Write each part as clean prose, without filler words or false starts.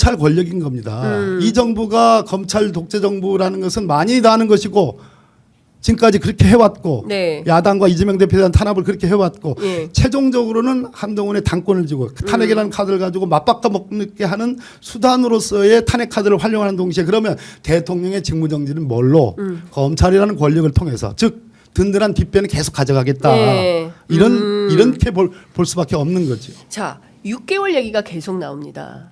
검찰 권력인 겁니다. 이 정부가 검찰 독재 정부라는 것은 많이 다 아는 것이고 지금까지 그렇게 해왔고 네. 야당과 이재명 대표에 대한 탄압을 그렇게 해왔고 예. 최종적으로는 한동훈의 당권을 주고 그 탄핵이라는 카드를 가지고 맞바꿔 먹게 하는 수단으로서의 탄핵 카드를 활용하는 동시에 그러면 대통령의 직무정지는 뭘로 검찰이라는 권력을 통해서 즉 든든한 뒷배는 계속 가져가겠다. 예. 이렇게 볼 수밖에 없는 거죠. 자, 6개월 얘기가 계속 나옵니다.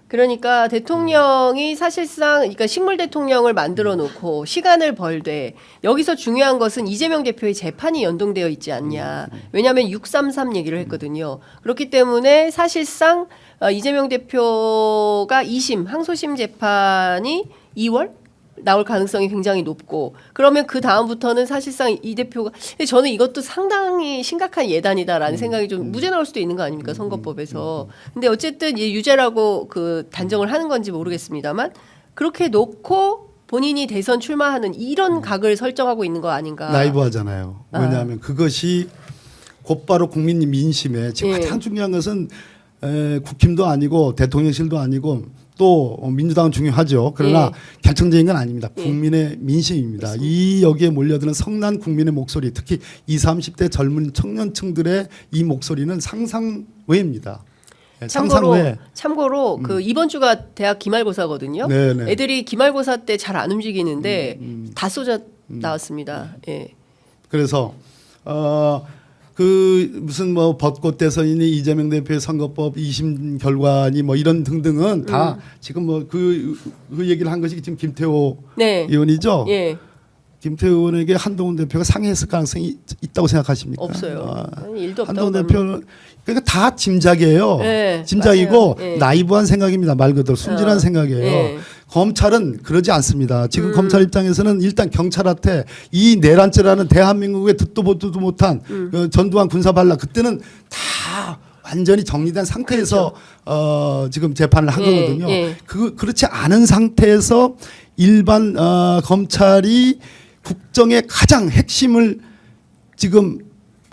그러니까 대통령이 사실상 그러니까 식물 대통령을 만들어 놓고 시간을 벌되 여기서 중요한 것은 이재명 대표의 재판이 연동되어 있지 않냐. 왜냐하면 633 얘기를 했거든요. 그렇기 때문에 사실상 이재명 대표가 2심 항소심 재판이 2월 나올 가능성이 굉장히 높고 그러면 그 다음부터는 사실상 이 대표가 근데 저는 이것도 상당히 심각한 예단이다라는 생각이 좀 무죄 나올 수도 있는 거 아닙니까 선거법에서. 근데 어쨌든 이 유죄라고 그 단정을 하는 건지 모르겠습니다만 그렇게 놓고 본인이 대선 출마하는 이런 각을 설정하고 있는 거 아닌가. 나이브하잖아요. 왜냐하면 그것이 곧바로 국민 민심에 지금 예. 가장 중요한 것은 국힘도 아니고 대통령실도 아니고 또 민주당은 중요하죠. 그러나 예. 결정적인 건 아닙니다. 예. 국민의 민심입니다. 이 여기에 몰려드는 성난 국민의 목소리, 특히 20, 30대 젊은 청년층들의 이 목소리는 상상 외입니다. 상상 외. 참고로 그 이번 주가 대학 기말고사거든요. 네네. 애들이 기말고사 때 잘 안 움직이는데 다 쏟아 나왔습니다. 예. 그래서 그 무슨 뭐 벚꽃 대선이니 이재명 대표의 선거법 2심 결과니 뭐 이런 등등은 다 지금 뭐 그 얘기를 한 것이 지금 김태호 네. 의원이죠. 예. 김태호 의원에게 한동훈 대표가 상해했을 가능성이 있다고 생각하십니까? 없어요. 일도 없다고. 한동훈 대표는 그러니까 다 짐작이에요. 네, 짐작이고 맞아요. 네. 나이브한 생각입니다. 말 그대로 순진한 생각이에요. 네. 검찰은 그러지 않습니다. 지금 검찰 입장에서는 일단 경찰한테 이 내란죄라는 대한민국의 듣도 보도 못한 전두환 군사 반란 그때는 다 완전히 정리된 상태에서 지금 재판을 한 예, 거거든요. 예. 그렇지 않은 상태에서 일반 검찰이 국정의 가장 핵심을 지금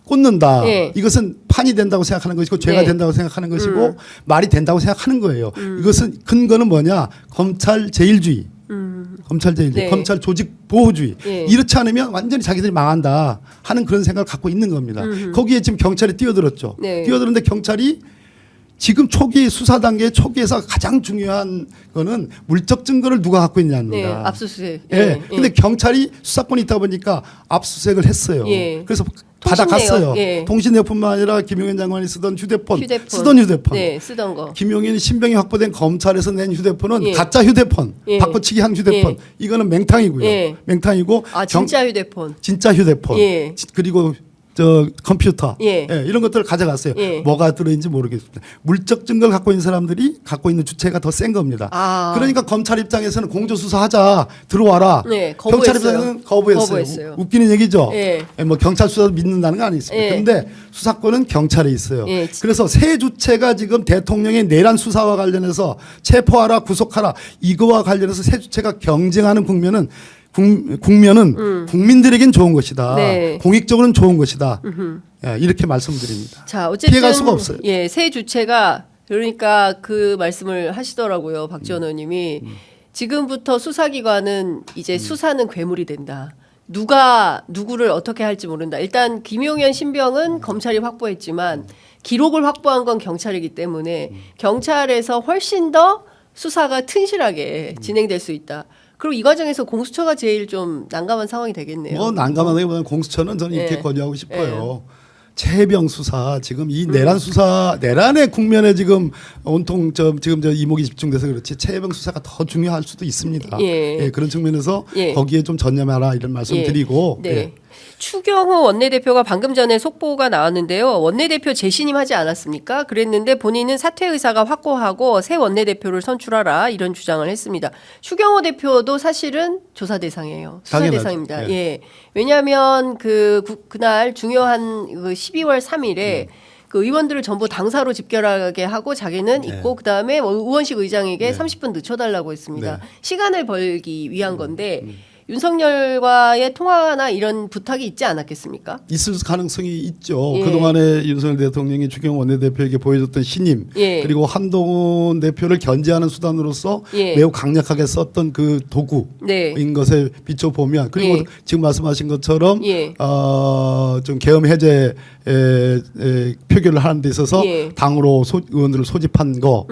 꽂는다. 예. 이것은 판이 된다고 생각하는 것이고 죄가 네. 된다고 생각하는 것이고 말이 된다고 생각하는 거예요. 이것은 근거는 뭐냐? 검찰 제일주의. 검찰 제일주의, 네. 검찰 조직 보호주의. 예. 이렇지 않으면 완전히 자기들이 망한다 하는 그런 생각을 갖고 있는 겁니다. 거기에 지금 경찰이 뛰어들었죠. 네. 뛰어들었는데 경찰이 지금 초기 수사 단계 초기에서 가장 중요한 거는 물적 증거를 누가 갖고 있냐입니다. 네. 압수수색. 예. 근데 경찰이 수사권이 있다 보니까 압수수색을 했어요. 예. 그래서 통신내역, 받아갔어요. 예. 통신내역뿐만 아니라 김용현 장관이 쓰던 휴대폰. 쓰던 휴대폰. 네, 쓰던 거. 김용현이 신병이 확보된 검찰에서 낸 휴대폰은 예. 가짜 휴대폰, 예. 바꿔치기한 휴대폰. 예. 이거는 맹탕이고요. 예. 맹탕이고 진짜 휴대폰. 진짜 휴대폰. 예. 그리고 컴퓨터 예. 이런 것들을 가져갔어요. 예. 뭐가 들어있는지 모르겠습니다. 물적 증거를 갖고 있는 사람들이 갖고 있는 주체가 더 센 겁니다. 그러니까 검찰 입장에서는 공조수사하자 들어와라. 네, 경찰 거부했어요. 입장에서는 거부했어요. 거부했어요. 웃기는 얘기죠. 예. 뭐 경찰 수사를 믿는다는 건 아니겠습니까? 예. 그런데 수사권은 경찰에 있어요. 예. 그래서 세 주체가 지금 대통령의 내란 수사와 관련해서 체포하라 구속하라 이거와 관련해서 세 주체가 경쟁하는 국면은 국민들에겐 좋은 것이다. 네. 공익적으로는 좋은 것이다. 예, 이렇게 말씀드립니다. 자, 어쨌든 피해갈 수가 없어요. 예, 세 주체가 그러니까 그 말씀을 하시더라고요. 박지원 의원님이 지금부터 수사기관은 이제 수사는 괴물이 된다. 누가 누구를 어떻게 할지 모른다. 일단 김용현 신병은 검찰이 확보했지만 기록을 확보한 건 경찰이기 때문에 경찰에서 훨씬 더 수사가 튼실하게 진행될 수 있다. 그리고 이 과정에서 공수처가 제일 좀 난감한 상황이 되겠네요. 뭐 난감하다기보다는 공수처는 저는 이렇게 예. 권유하고 싶어요. 최병 수사 지금 이 내란 수사 내란의 국면에 지금 온통 지금 이목이 집중돼서 그렇지 최병 수사가 더 중요할 수도 있습니다. 예. 예, 그런 측면에서 예. 거기에 좀 전념하라 이런 말씀드리고 네. 예. 추경호 원내대표가 방금 전에 속보가 나왔는데요. 원내대표 재신임하지 않았습니까? 그랬는데 본인은 사퇴 의사가 확고하고 새 원내대표를 선출하라 이런 주장을 했습니다. 추경호 대표도 사실은 조사 대상이에요. 수사 당연하죠. 대상입니다. 예. 예. 왜냐하면 그날 중요한 그 12월 3일에 그 의원들을 전부 당사로 집결하게 하고 자기는 네. 있고 그다음에 의원식 의장에게 네. 30분 늦춰달라고 했습니다. 네. 시간을 벌기 위한 건데 윤석열과의 통화나 이런 부탁이 있지 않았겠습니까? 있을 가능성이 있죠. 예. 그동안에 윤석열 대통령이 추경호 원내대표에게 보여줬던 신임 예. 그리고 한동훈 대표를 견제하는 수단으로서 예. 매우 강력하게 썼던 그 도구인 네. 것에 비춰보면 그리고 예. 지금 말씀하신 것처럼 예. 좀 계엄 해제 표결을 하는 데 있어서 예. 당으로 의원들을 소집한 거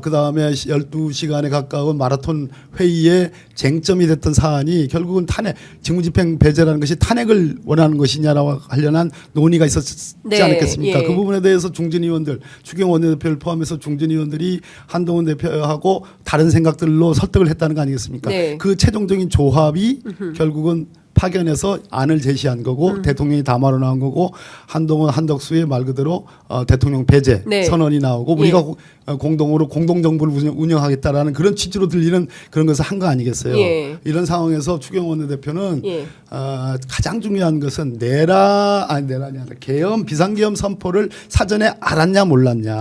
그다음에 12시간에 가까운 마라톤 회의에 쟁점이 됐던 사안이 결국은 탄핵 직무집행 배제라는 것이 탄핵을 원하는 것이냐라고 하려는 논의가 있었지 네. 않았겠습니까? 예. 그 부분에 대해서 중진 의원들 추경호 원내대표를 포함해서 중진 의원들이 한동훈 대표하고 다른 생각들로 설득을 했다는 거 아니겠습니까? 네. 그 최종적인 조합이 결국은 파견해서 안을 제시한 거고 대통령이 담화로 나온 거고 한동훈 한덕수의 말 그대로 대통령 배제 네. 선언이 나오고 우리가 공동으로 공동정부를 운영하겠다라는 그런 취지로 들리는 그런 것을 한 거 아니겠어요. 예. 이런 상황에서 추경호 원내대표는 예. 가장 중요한 것은 내란이 아니라 계엄 비상계엄 선포를 사전에 알았냐 몰랐냐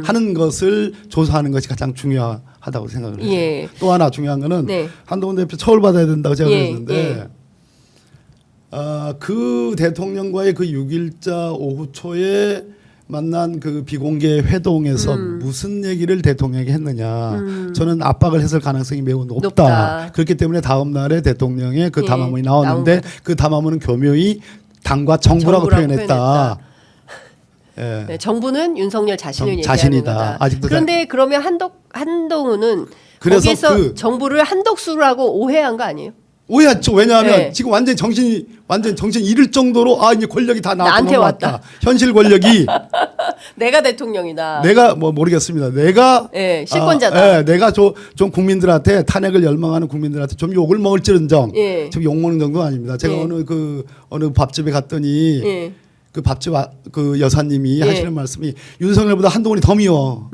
하는 것을 조사하는 것이 가장 중요하다고 생각을 해요. 예. 또 하나 중요한 거는 네. 한동훈 대표 처벌받아야 된다고 제가 예. 그랬는데 예. 그 대통령과의 그 6일자 오후 초에 만난 그 비공개 회동에서 무슨 얘기를 대통령에게 했느냐. 저는 압박을 했을 가능성이 매우 높다. 그렇기 때문에 다음 날에 대통령의 그 예, 담화문이 나왔는데 그 담화문은 교묘히 당과 정부라고 표현했다. 예. 네, 정부는 윤석열 자신을 얘기하는 자신이다. 거다. 아직도 그런데 그러면 한동훈은 그래서 거기서 그- 정부를 한덕수라고 오해한 거 아니에요? 오해했죠. 왜냐하면 네. 지금 지금 완전 정신 잃을 정도로 이제 권력이 다 나한테 왔다. 현실 권력이 내가 대통령이다. 내가 뭐 모르겠습니다. 내가 예, 실권자다. 내가 좀 국민들한테 탄핵을 열망하는 국민들한테 좀 욕을 먹을지언정 예. 지금 욕 먹는 정도는 아닙니다. 제가 예. 어느 밥집에 갔더니 예. 그 밥집 그 여사님이 예. 하시는 말씀이 윤석열보다 한동훈이 더 미워.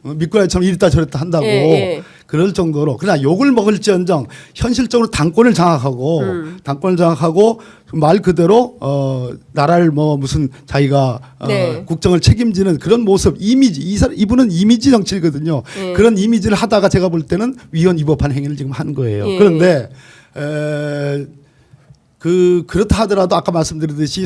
미꾸라지처럼 이랬다 저랬다 한다고. 예. 그럴 정도로 그냥 욕을 먹을지언정 현실적으로 당권을 장악하고 말 그대로 나라를 뭐 무슨 자기가 네. 국정을 책임지는 그런 모습 이미지 이분은 이미지 정치거든요. 예. 그런 이미지를 하다가 제가 볼 때는 위헌 위법한 행위를 지금 한 거예요. 예. 그런데 그렇다 하더라도 아까 말씀드렸듯이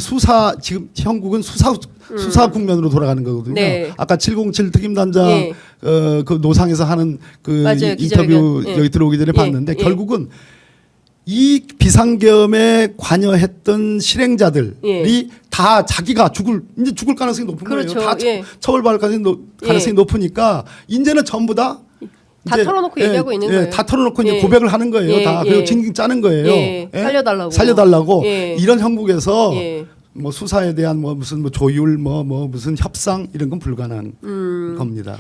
지금 형국은 수사 국면으로 돌아가는 거거든요. 네. 아까 707 특임단장 예. 그 노상에서 하는 그 맞아요. 인터뷰 기자회견. 예. 여기 들어오기 전에 예. 봤는데 예. 결국은 이 비상계엄에 관여했던 실행자들이 예. 다 자기가 이제 죽을 가능성이 높은 그렇죠. 거예요. 다 예. 처벌받을 가능성이 높으니까 이제는 전부 다 이제 털어놓고 얘기하고 있는 거예요. 다 털어놓고 이제 예. 고백을 하는 거예요. 예. 다 그리고 예. 징징 짜는 거예요. 예. 살려달라고. 예. 이런 형국에서 예. 뭐 수사에 대한 뭐 무슨 뭐 조율 무슨 협상 이런 건 불가능한 겁니다.